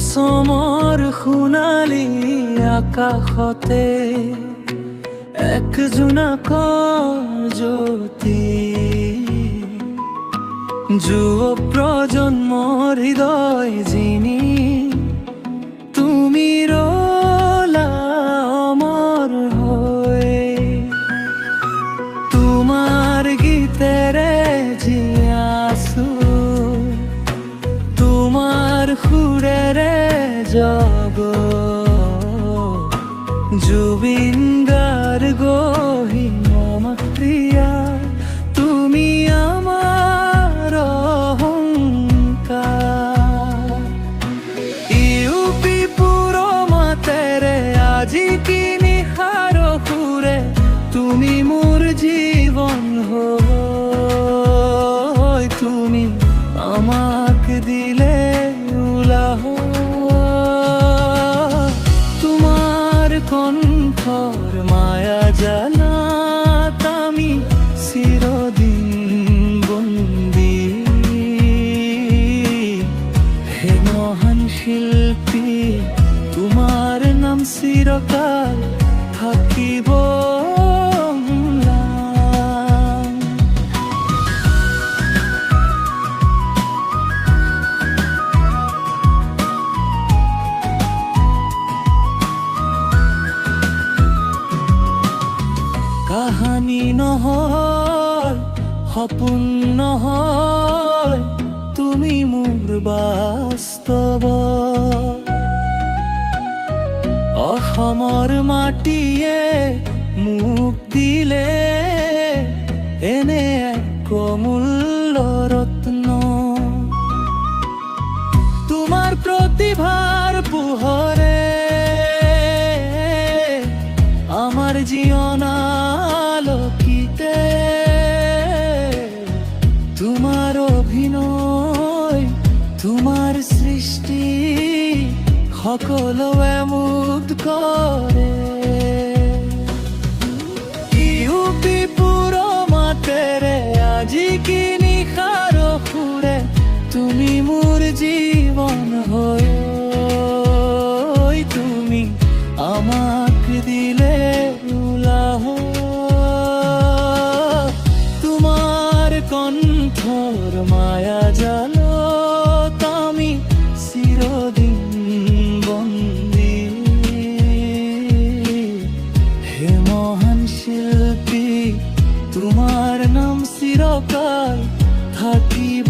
অসমৰ সোণালী আকাশতে এক জোনাকৰ জ্যোতি, যুৱ প্ৰজন্মৰ হৃদয় জিনি তুমি ৰলা অমৰ হৈ। তোমাৰ গীতেৰে জীয়াছো, তোমাৰ সুৰেৰে জগ, জুবিন গাৰ্গ মম প্ৰিয়া, তুমি আমাৰ অহংকাৰ। ইউপি পুৰ মাতেৰে আজি কি নিশাৰ সুৰে, তুমি মোৰ জীৱন হৈ, তুমি আমাক দিলে উলাহ। তোমাৰ কণ্ঠৰ মায়া জানাত আমি চিৰদিন বন্দী। হে মহান শিল্পী, তোমাৰ নাম চিৰকাল থাকিব। কাহানী নহয়, সপোন নহয়, তুমি মোৰ বাস্তৱ। অসমৰ মাটিয়ে মোক দিলে এনে এক অমূল্য ৰত্ন। তোমাৰ প্ৰতিভাৰ পোহৰে আমার জীবন আলোকিতে, তোমার অভিনয়, তোমার সৃষ্টি সকলোৱে মুগ্ধ কৰে। ইউপি পুৰ মাতেৰে আজি কি নিশাৰ সুৰে, তুমি মোৰ জীৱন হৈ, তুমি আমাক দিলে উলাহ। তোমার কণ্ঠর মায়া জালত আমি চিরদিন বন্দী। হে মহান শিল্পী, তোমার নাম চিরকাল থাকিব।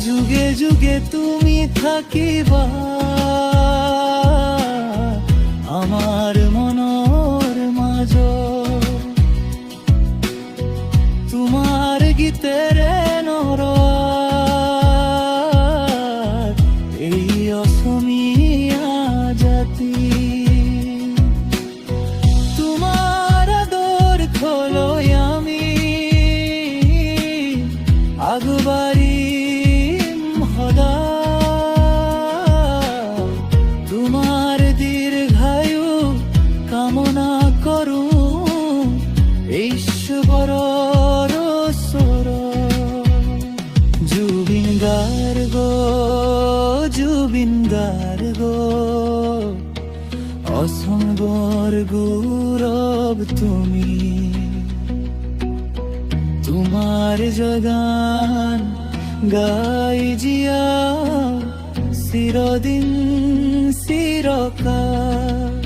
যুগে যুগে তুমি থাকিবা আমার মনৰ মাজত, তোমাৰ গীতেৰে নৰাত এই অসমীয়া জাতি। তোমাৰ আদৰ থলৈ আমি আগবাঢ়ি তোমার দীর্ঘায়ু কামনা করু ঈশ্বরের ওচৰ। জুবিন গাৰ্গ, জুবিন গাৰ্গ, অসমৰ গৌৰৱ তুমি। তোমার জগান গাই জিয়া চিরদিন চিরকাল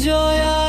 জয়া।